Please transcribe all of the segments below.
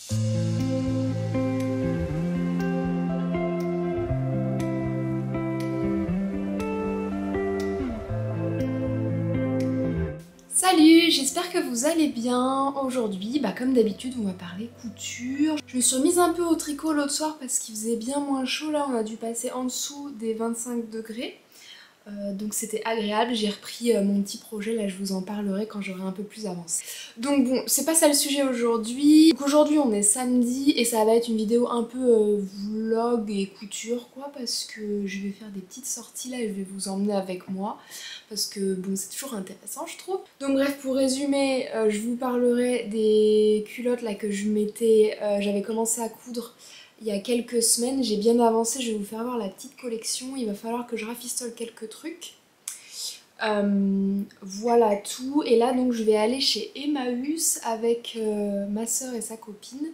Salut, j'espère que vous allez bien. Aujourd'hui, comme d'habitude, on va parler couture. Je me suis remise un peu au tricot l'autre soir parce qu'il faisait bien moins chaud. Là, on a dû passer en dessous des 25 degrés. Donc c'était agréable, j'ai repris mon petit projet, là je vous en parlerai quand j'aurai un peu plus avancé. Donc bon, c'est pas ça le sujet aujourd'hui. Donc aujourd'hui on est samedi et ça va être une vidéo un peu vlog et couture quoi, parce que je vais faire des petites sorties là et je vais vous emmener avec moi. Parce que bon, c'est toujours intéressant je trouve. Donc bref, pour résumer, je vous parlerai des culottes là que je mettais, j'avais commencé à coudre il y a quelques semaines, j'ai bien avancé, je vais vous faire voir la petite collection, il va falloir que je rafistole quelques trucs. Voilà tout, et là donc je vais aller chez Emmaüs avec ma soeur et sa copine.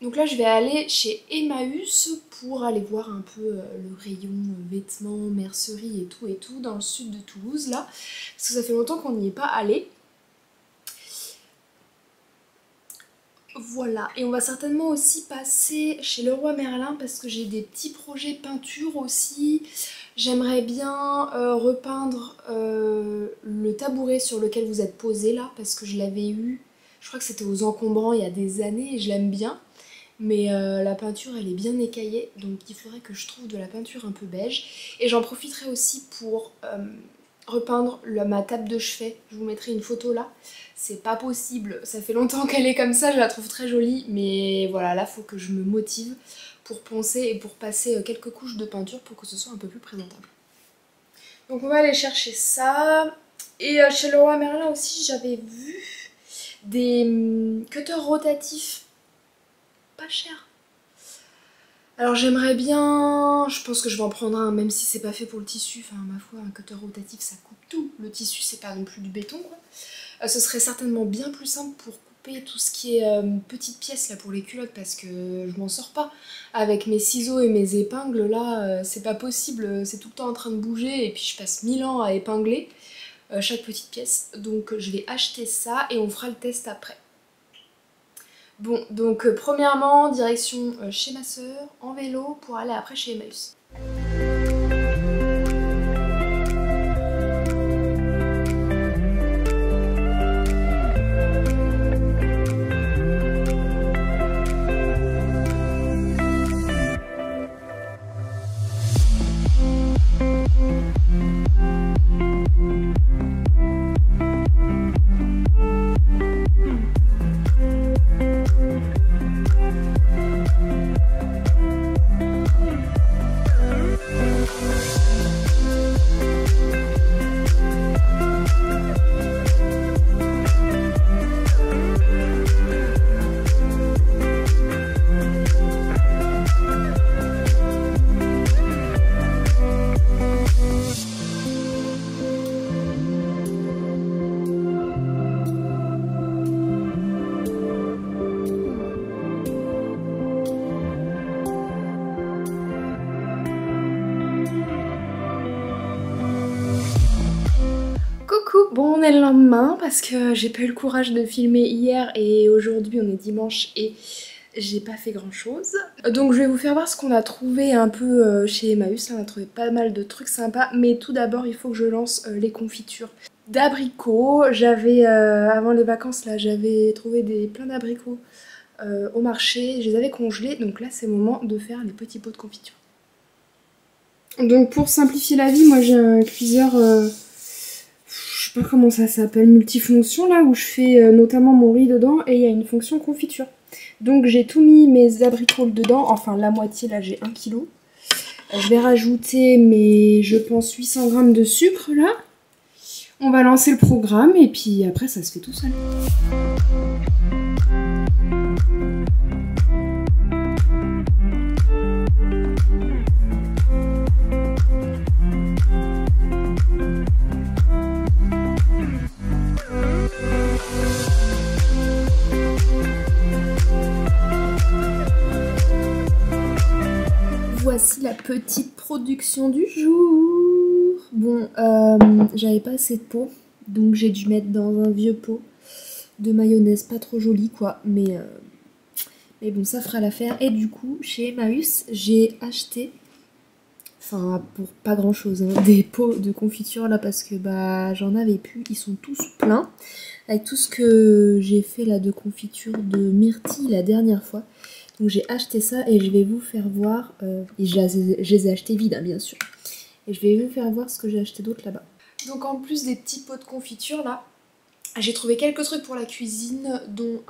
Donc là je vais aller chez Emmaüs pour aller voir un peu le rayon vêtements, mercerie et tout dans le sud de Toulouse là, parce que ça fait longtemps qu'on n'y est pas allé. Voilà, et on va certainement aussi passer chez Leroy Merlin parce que j'ai des petits projets peinture aussi. J'aimerais bien repeindre le tabouret sur lequel vous êtes posé là, parce que je l'avais eu, je crois que c'était aux Encombrants il y a des années et je l'aime bien. Mais la peinture elle est bien écaillée, donc il faudrait que je trouve de la peinture un peu beige. Et j'en profiterai aussi pour repeindre ma table de chevet, je vous mettrai une photo là. C'est pas possible, ça fait longtemps qu'elle est comme ça, je la trouve très jolie, mais voilà, là faut que je me motive pour poncer et pour passer quelques couches de peinture pour que ce soit un peu plus présentable. Donc on va aller chercher ça. Et chez Leroy Merlin aussi j'avais vu des cutters rotatifs pas cher. Alors j'aimerais bien, je pense que je vais en prendre un même si c'est pas fait pour le tissu, enfin ma foi un cutter rotatif ça coupe tout, le tissu c'est pas non plus du béton quoi. Ce serait certainement bien plus simple pour couper tout ce qui est petites pièces là pour les culottes parce que je m'en sors pas. Avec mes ciseaux et mes épingles là c'est pas possible, c'est tout le temps en train de bouger et puis je passe 1000 ans à épingler chaque petite pièce. Donc je vais acheter ça et on fera le test après. Bon, donc premièrement, direction chez ma soeur, en vélo, pour aller après chez Emmaüs. Bon, on est le lendemain parce que j'ai pas eu le courage de filmer hier et aujourd'hui on est dimanche et j'ai pas fait grand chose. Donc je vais vous faire voir ce qu'on a trouvé un peu chez Emmaüs. On a trouvé pas mal de trucs sympas, mais tout d'abord il faut que je lance les confitures d'abricots. J'avais avant les vacances là, j'avais trouvé plein d'abricots au marché, je les avais congelés, donc là c'est le moment de faire les petits pots de confiture. Donc pour simplifier la vie, moi j'ai un cuiseur je sais pas comment ça s'appelle, multifonction là où je fais notamment mon riz dedans et il y a une fonction confiture. Donc j'ai tout mis mes abricots dedans, enfin la moitié là j'ai 1 kg. Je vais rajouter mes, je pense 800 g de sucre là. On va lancer le programme et puis après ça se fait tout seul. Voici la petite production du jour. Bon, j'avais pas assez de pot, donc j'ai dû mettre dans un vieux pot de mayonnaise, pas trop joli quoi, mais Mais bon, ça fera l'affaire. Et du coup, chez Emmaüs, j'ai acheté, enfin pour pas grand chose, hein, des pots de confiture là parce que bah j'en avais plus. Ils sont tous pleins. Avec tout ce que j'ai fait là de confiture de myrtille la dernière fois. Donc j'ai acheté ça et je vais vous faire voir. Et je les ai achetés vides, hein, bien sûr. Et je vais vous faire voir ce que j'ai acheté d'autre là-bas. Donc en plus des petits pots de confiture là, j'ai trouvé quelques trucs pour la cuisine, dont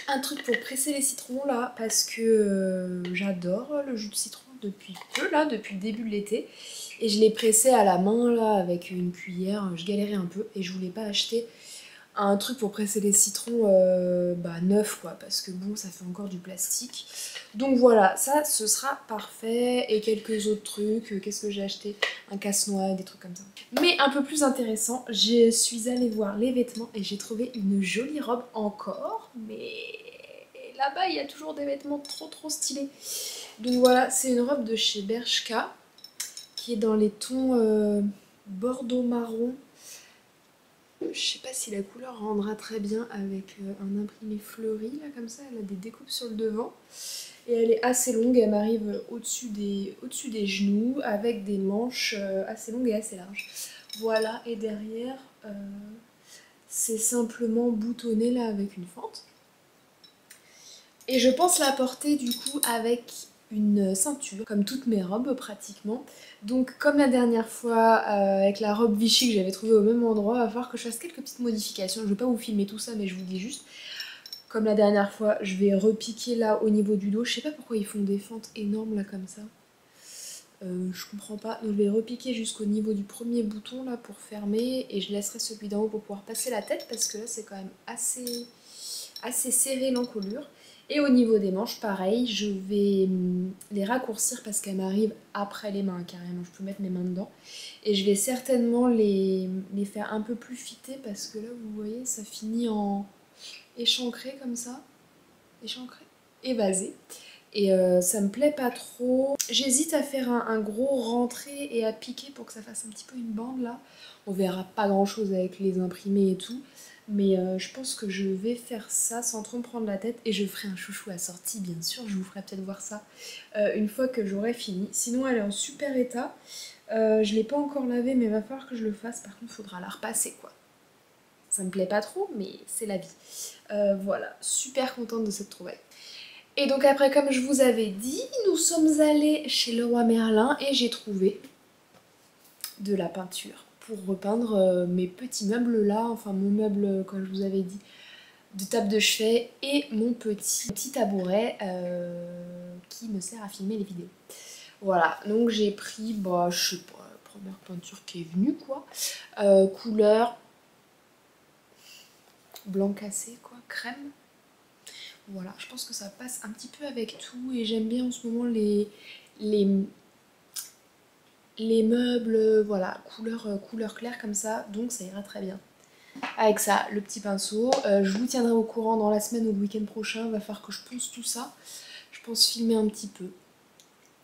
un truc pour presser les citrons là, parce que j'adore le jus de citron depuis peu là, depuis le début de l'été. Et je l'ai pressé à la main là avec une cuillère, je galérais un peu et je voulais pas acheter un truc pour presser les citrons neuf quoi, parce que bon ça fait encore du plastique. Donc voilà, ça ce sera parfait. Et quelques autres trucs, qu'est-ce que j'ai acheté? Un casse-noix, des trucs comme ça. Mais un peu plus intéressant, je suis allée voir les vêtements et j'ai trouvé une jolie robe encore, mais là-bas il y a toujours des vêtements trop stylés. Donc voilà, c'est une robe de chez Bershka qui est dans les tons bordeaux marron. Je sais pas si la couleur rendra très bien avec un imprimé fleuri là comme ça, elle a des découpes sur le devant. Et elle est assez longue, elle m'arrive au-dessus des genoux avec des manches assez longues et assez larges. Voilà, et derrière c'est simplement boutonné là avec une fente. Et je pense la porter du coup avec une ceinture, comme toutes mes robes pratiquement. Donc comme la dernière fois avec la robe Vichy que j'avais trouvée au même endroit, il va falloir que je fasse quelques petites modifications. Je ne vais pas vous filmer tout ça mais je vous dis juste, comme la dernière fois, je vais repiquer là au niveau du dos. Je sais pas pourquoi ils font des fentes énormes là comme ça. Je comprends pas. Donc je vais repiquer jusqu'au niveau du premier bouton là pour fermer et je laisserai celui d'en haut pour pouvoir passer la tête parce que là c'est quand même assez serré l'encolure. Et au niveau des manches, pareil, je vais les raccourcir parce qu'elles m'arrivent après les mains carrément. Je peux mettre mes mains dedans. Et je vais certainement les faire un peu plus fitées parce que là, vous voyez, ça finit en échancré comme ça. Échancré, évasé. Et ça me plaît pas trop. J'hésite à faire un gros rentré et à piquer pour que ça fasse un petit peu une bande là. On verra pas grand chose avec les imprimés et tout. Mais je pense que je vais faire ça sans trop me prendre la tête. Et je ferai un chouchou assorti bien sûr. Je vous ferai peut-être voir ça une fois que j'aurai fini. Sinon elle est en super état. Je l'ai pas encore lavée mais il va falloir que je le fasse. Par contre il faudra la repasser quoi. Ça me plaît pas trop mais c'est la vie. Voilà, super contente de cette trouvaille. Et donc après, comme je vous avais dit, nous sommes allés chez Leroy Merlin et j'ai trouvé de la peinture pour repeindre mes petits meubles là, enfin mon meuble, comme je vous avais dit, de table de chevet et mon petit tabouret qui me sert à filmer les vidéos. Voilà, donc j'ai pris, bah je sais pas, la première peinture qui est venue quoi, couleur blanc cassé quoi, crème. Voilà, je pense que ça passe un petit peu avec tout et j'aime bien en ce moment les, les meubles, voilà, couleur claire comme ça, donc ça ira très bien. Avec ça, le petit pinceau, je vous tiendrai au courant dans la semaine ou le week-end prochain, il va falloir que je ponce tout ça. Je pense filmer un petit peu.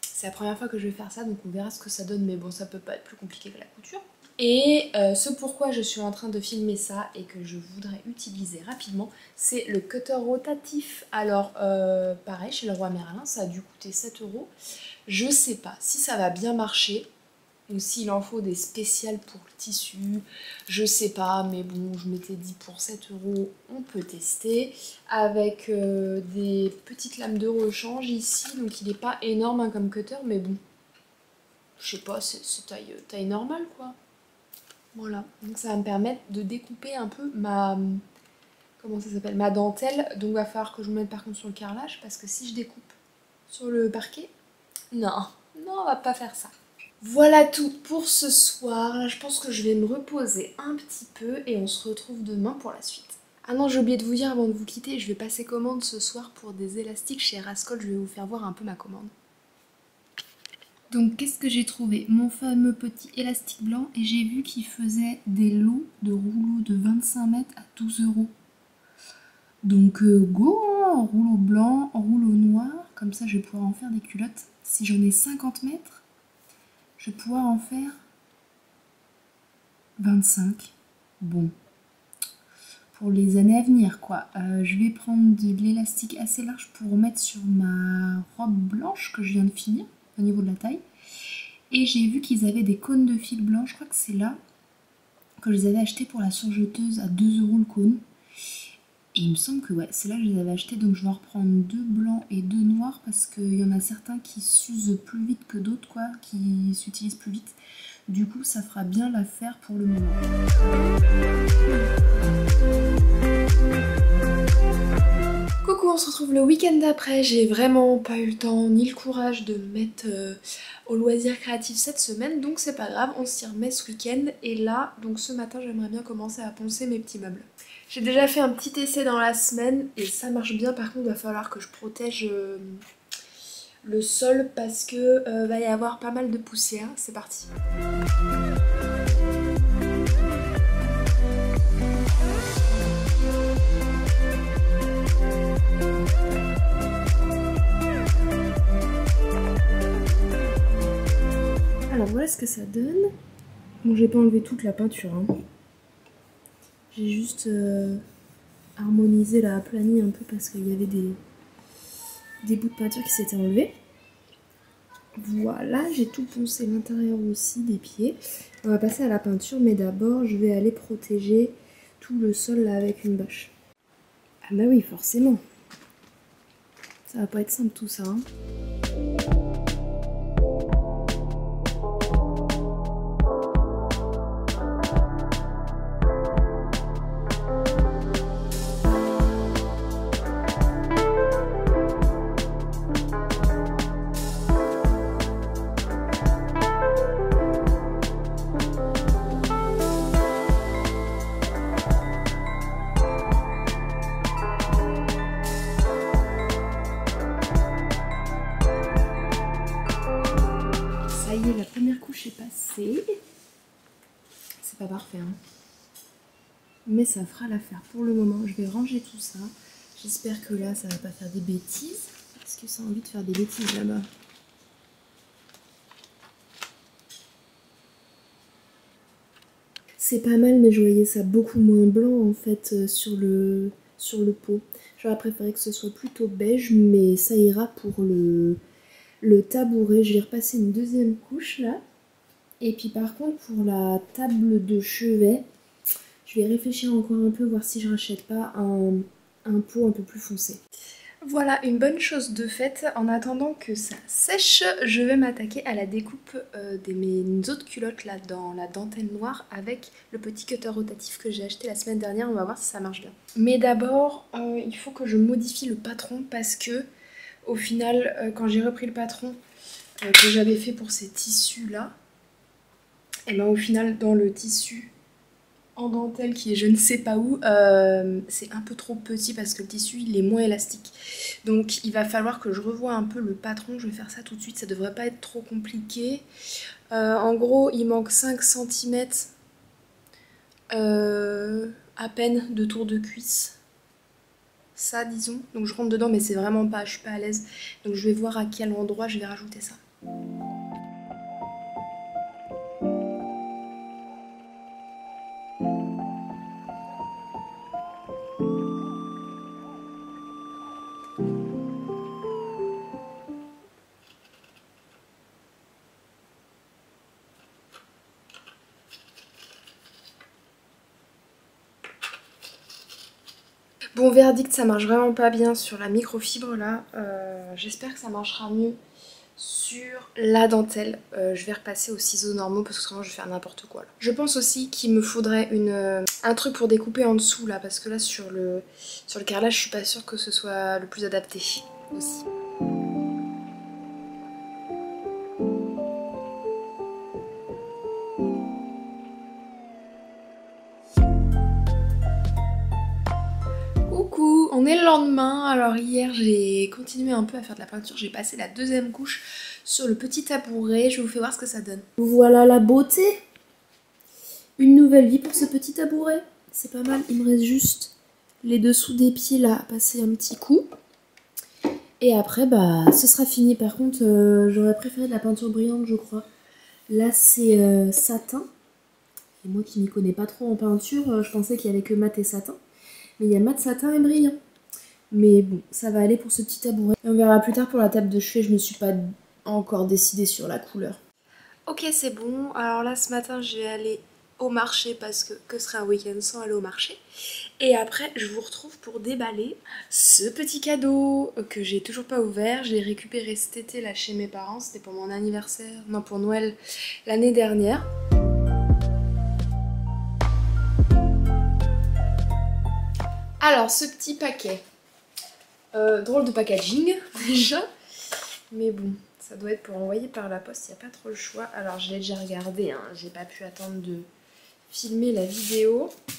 C'est la première fois que je vais faire ça, donc on verra ce que ça donne, mais bon, ça peut pas être plus compliqué que la couture. Et ce pourquoi je suis en train de filmer ça et que je voudrais utiliser rapidement, c'est le cutter rotatif. Alors pareil, chez Leroy Merlin, ça a dû coûter 7 €. Je sais pas si ça va bien marcher ou s'il en faut des spéciales pour le tissu, je sais pas, mais bon, je m'étais dit pour 7 € on peut tester. Avec des petites lames de rechange ici, donc il n'est pas énorme hein, comme cutter, mais bon, je sais pas, c'est taille normale quoi. Voilà, donc ça va me permettre de découper un peu comment ça s'appelle, ma dentelle. Donc il va falloir que je me mette par contre sur le carrelage parce que si je découpe sur le parquet, non, on va pas faire ça. Voilà tout pour ce soir. Là, je pense que je vais me reposer un petit peu et on se retrouve demain pour la suite. Ah non, j'ai oublié de vous dire avant de vous quitter, je vais passer commande ce soir pour des élastiques chez Rascol. Je vais vous faire voir un peu ma commande. Donc qu'est-ce que j'ai trouvé? Mon fameux petit élastique blanc et j'ai vu qu'il faisait des lots de rouleaux de 25 mètres à 12 €. Donc go, hein, rouleau blanc, rouleau noir, comme ça je vais pouvoir en faire des culottes. Si j'en ai 50 mètres, je vais pouvoir en faire 25. Bon, pour les années à venir quoi. Je vais prendre de l'élastique assez large pour mettre sur ma robe blanche que je viens de finir au niveau de la taille. Et j'ai vu qu'ils avaient des cônes de fil blanc, je crois que c'est là que je les avais achetés pour la surjeteuse à 2 € le cône. Et il me semble que ouais, c'est là que je les avais achetés, donc je vais en reprendre 2 blancs et 2 noirs parce qu'il y en a certains qui s'usent plus vite que d'autres quoi, qui s'utilisent plus vite. Du coup ça fera bien l'affaire pour le moment. Coucou, on se retrouve le week-end d'après. J'ai vraiment pas eu le temps ni le courage de me mettre au loisir créatif cette semaine, donc c'est pas grave, on s'y remet ce week-end. Et là, donc ce matin, j'aimerais bien commencer à poncer mes petits meubles. J'ai déjà fait un petit essai dans la semaine et ça marche bien. Par contre, il va falloir que je protège le sol parce que va y avoir pas mal de poussière. C'est parti. Alors voilà ce que ça donne. Bon, j'ai pas enlevé toute la peinture, hein. J'ai juste harmonisé, la aplani un peu parce qu'il y avait des bouts de peinture qui s'étaient enlevés. Voilà, j'ai tout poncé, l'intérieur aussi, des pieds. On va passer à la peinture, mais d'abord je vais aller protéger tout le sol là avec une bâche. Ah bah oui, forcément. Ça va pas être simple tout ça, hein. Ça y est, la première couche est passée. C'est pas parfait, hein. Mais ça fera l'affaire pour le moment. Je vais ranger tout ça. J'espère que là, ça va pas faire des bêtises. Est-ce que ça a envie de faire des bêtises là-bas? C'est pas mal, mais je voyais ça beaucoup moins blanc en fait sur le pot. J'aurais préféré que ce soit plutôt beige, mais ça ira pour le tabouret. Je vais repasser une deuxième couche là. Et puis par contre pour la table de chevet, je vais réfléchir encore un peu, voir si je rachète pas un pot un peu plus foncé. Voilà une bonne chose de faite. En attendant que ça sèche, je vais m'attaquer à la découpe de mes autres culottes là dans la dentelle noire avec le petit cutter rotatif que j'ai acheté la semaine dernière. On va voir si ça marche bien. Mais d'abord, il faut que je modifie le patron parce que au final, quand j'ai repris le patron que j'avais fait pour ces tissus là, et ben au final dans le tissu en dentelle qui est je ne sais pas où, c'est un peu trop petit parce que le tissu il est moins élastique. Donc il va falloir que je revoie un peu le patron, je vais faire ça tout de suite, ça devrait pas être trop compliqué. En gros il manque 5 cm à peine de tour de cuisse. Ça disons, donc je rentre dedans mais c'est vraiment pas, je suis pas à l'aise. Donc je vais voir à quel endroit je vais rajouter ça. Bon, verdict, ça marche vraiment pas bien sur la microfibre là. J'espère que ça marchera mieux sur la dentelle. Je vais repasser aux ciseaux normaux parce que sinon je vais faire n'importe quoi là. Je pense aussi qu'il me faudrait un truc pour découper en dessous là parce que là sur le carrelage je suis pas sûre que ce soit le plus adapté aussi. Coucou, on est le lendemain. Alors hier j'ai continué un peu à faire de la peinture, j'ai passé la deuxième couche sur le petit tabouret, je vous fais voir ce que ça donne. Voilà la beauté. Une nouvelle vie pour ce petit tabouret, c'est pas mal. Il me reste juste les dessous des pieds là à passer un petit coup. Et après bah ce sera fini. Par contre j'aurais préféré de la peinture brillante je crois. Là c'est satin. Et moi qui m'y connais pas trop en peinture, je pensais qu'il y avait que mat et satin. Mais il y a mat satin et brillant. Mais bon, ça va aller pour ce petit tabouret. Et on verra plus tard pour la table de chevet, je me suis pas encore décidée sur la couleur. Ok, c'est bon. Alors là, ce matin, je vais aller au marché parce que serait un week-end sans aller au marché. Et après, je vous retrouve pour déballer ce petit cadeau que j'ai toujours pas ouvert. Je l'ai récupéré cet été là chez mes parents. C'était pour mon anniversaire, non pour Noël l'année dernière. Alors, ce petit paquet. Drôle de packaging déjà. Mais bon, ça doit être pour envoyer par la poste, il n'y a pas trop le choix. Alors je l'ai déjà regardé, hein. J'ai pas pu attendre de filmer la vidéo. Il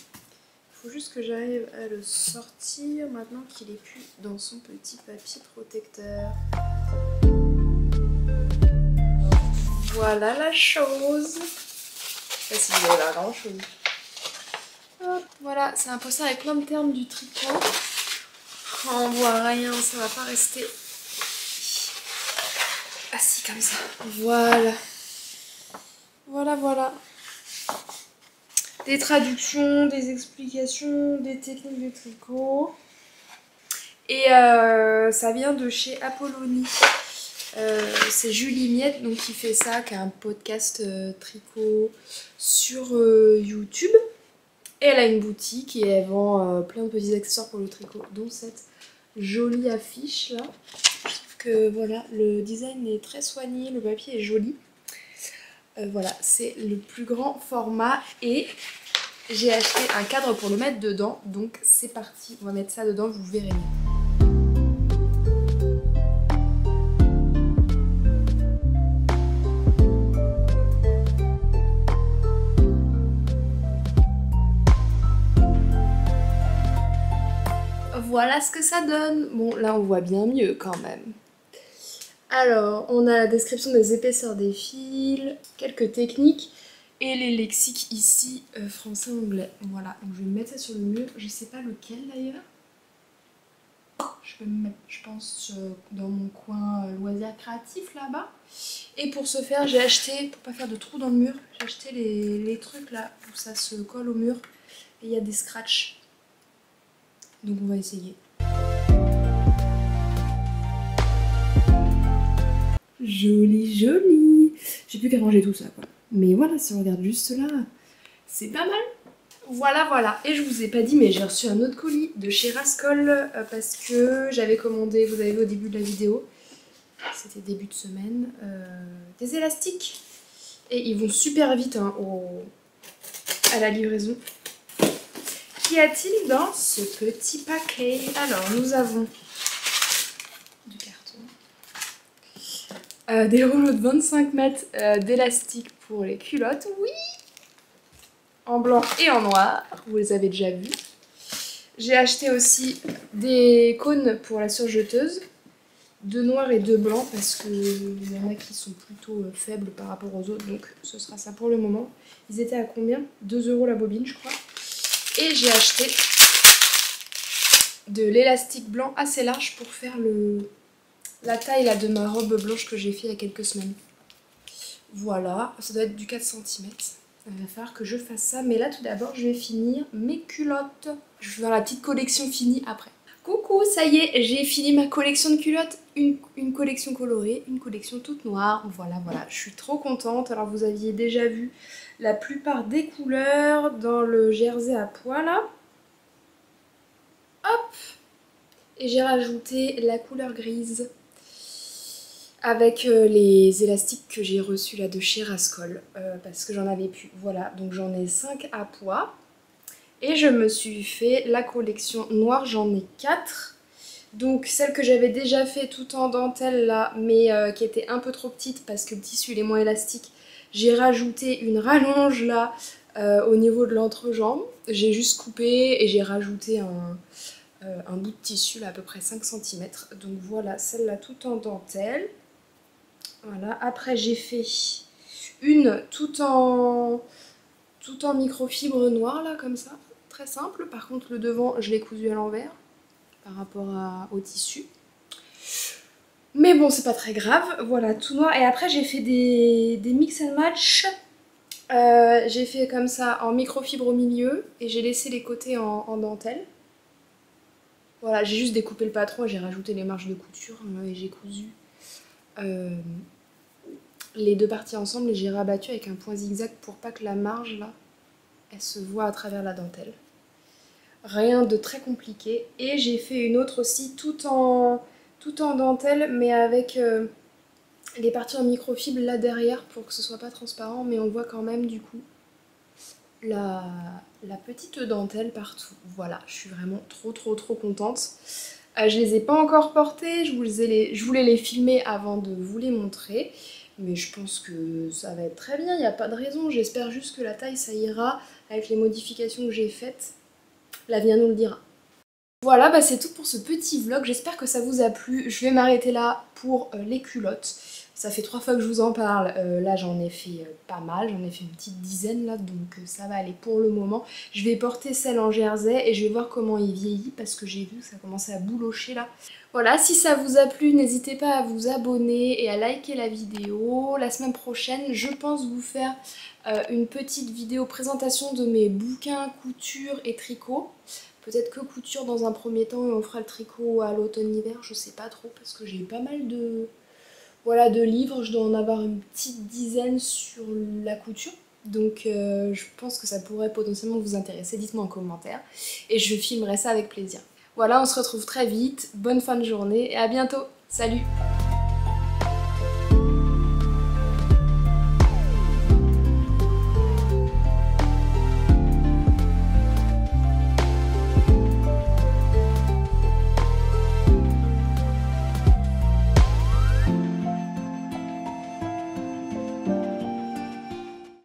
faut juste que j'arrive à le sortir maintenant qu'il est plus dans son petit papier protecteur. Voilà la chose. Je sais pas si vous avez la grand chose. Hop, voilà, c'est un poster avec plein de termes du tricot. Oh, on voit rien, ça va pas rester assis comme ça. Voilà. Voilà. Des traductions, des explications, des techniques de tricot. Et ça vient de chez Apollonie. C'est Julie Miette donc, qui fait ça, qui a un podcast tricot sur YouTube. Et elle a une boutique et elle vend plein de petits accessoires pour le tricot, dont cette jolie affiche là. Je trouve que voilà, le design est très soigné, le papier est joli. Voilà, c'est le plus grand format et j'ai acheté un cadre pour le mettre dedans. Donc c'est parti, on va mettre ça dedans, vous verrez. Voilà ce que ça donne. Bon, là on voit bien mieux quand même. Alors, on a la description des épaisseurs des fils, quelques techniques et les lexiques ici, français-anglais. Voilà, donc je vais me mettre ça sur le mur. Je sais pas lequel d'ailleurs. Je peux me mettre, je pense, dans mon coin loisirs créatifs là-bas. Et pour ce faire, j'ai acheté, pour pas faire de trous dans le mur, j'ai acheté les trucs là où ça se colle au mur. Et il y a des scratchs. Donc on va essayer. Joli. J'ai plus qu'à ranger tout ça quoi. Mais voilà, si on regarde juste là, c'est pas mal. Voilà. Et je vous ai pas dit, mais j'ai reçu un autre colis de chez Rascol parce que j'avais commandé, vous avez vu au début de la vidéo, c'était début de semaine, des élastiques. Et ils vont super vite hein, à la livraison. Qu'y a-t-il dans ce petit paquet? Alors, nous avons du carton, des rouleaux de 25 mètres d'élastique pour les culottes, oui, en blanc et en noir, vous les avez déjà vus. J'ai acheté aussi des cônes pour la surjeteuse, de noir et de blanc parce qu'il y en a qui sont plutôt faibles par rapport aux autres, donc ce sera ça pour le moment. Ils étaient à combien? 2 € la bobine, je crois. Et j'ai acheté de l'élastique blanc assez large pour faire la taille là, de ma robe blanche que j'ai fait il y a quelques semaines. Voilà, ça doit être du 4 cm. Il va falloir que je fasse ça, mais là tout d'abord je vais finir mes culottes. Je vais faire la petite collection finie après. Coucou, ça y est, j'ai fini ma collection de culottes. Une collection colorée, une collection toute noire. Voilà, je suis trop contente. Alors vous aviez déjà vu la plupart des couleurs dans le jersey à pois là. Hop! Et j'ai rajouté la couleur grise avec les élastiques que j'ai reçus là de chez Rascol parce que j'en avais plus. Voilà, donc j'en ai 5 à pois. Et je me suis fait la collection noire, j'en ai 4. Donc celle que j'avais déjà fait tout en dentelle là, mais qui était un peu trop petite parce que le tissu il est moins élastique. J'ai rajouté une rallonge là au niveau de l'entrejambe. J'ai juste coupé et j'ai rajouté un bout de tissu là à peu près 5 cm. Donc voilà, celle-là tout en dentelle. Voilà, après j'ai fait une tout en microfibre noire là comme ça. Très simple, par contre le devant je l'ai cousu à l'envers par rapport au tissu. Mais bon c'est pas très grave, voilà tout noir. Et après j'ai fait des mix and match. J'ai fait comme ça en microfibre au milieu et j'ai laissé les côtés en dentelle. Voilà, j'ai juste découpé le patron et j'ai rajouté les marges de couture et j'ai cousu les deux parties ensemble et j'ai rabattu avec un point zigzag pour pas que la marge là, elle se voit à travers la dentelle. Rien de très compliqué. Et j'ai fait une autre aussi tout en dentelle mais avec les parties en microfibre là derrière pour que ce soit pas transparent mais on voit quand même du coup la petite dentelle partout. Voilà, je suis vraiment trop contente. Je les ai pas encore portées, je voulais les filmer avant de vous les montrer. Mais je pense que ça va être très bien, il n'y a pas de raison. J'espère juste que la taille ça ira avec les modifications que j'ai faites. L'avenir nous le dira. Voilà, bah c'est tout pour ce petit vlog, j'espère que ça vous a plu. Je vais m'arrêter là pour les culottes. Ça fait 3 fois que je vous en parle, là j'en ai fait pas mal, j'en ai fait une petite dizaine là, donc ça va aller pour le moment. Je vais porter celle en jersey et je vais voir comment il vieillit parce que j'ai vu que ça commençait à boulocher là. Voilà, si ça vous a plu, n'hésitez pas à vous abonner et à liker la vidéo. La semaine prochaine, je pense vous faire une petite vidéo présentation de mes bouquins couture et tricot. Peut-être que couture dans un premier temps et on fera le tricot à l'automne-hiver, je sais pas trop parce que j'ai pas mal de, voilà, de livres, je dois en avoir une petite dizaine sur la couture. Donc je pense que ça pourrait potentiellement vous intéresser, dites-moi en commentaire et je filmerai ça avec plaisir. Voilà, on se retrouve très vite, bonne fin de journée et à bientôt, salut!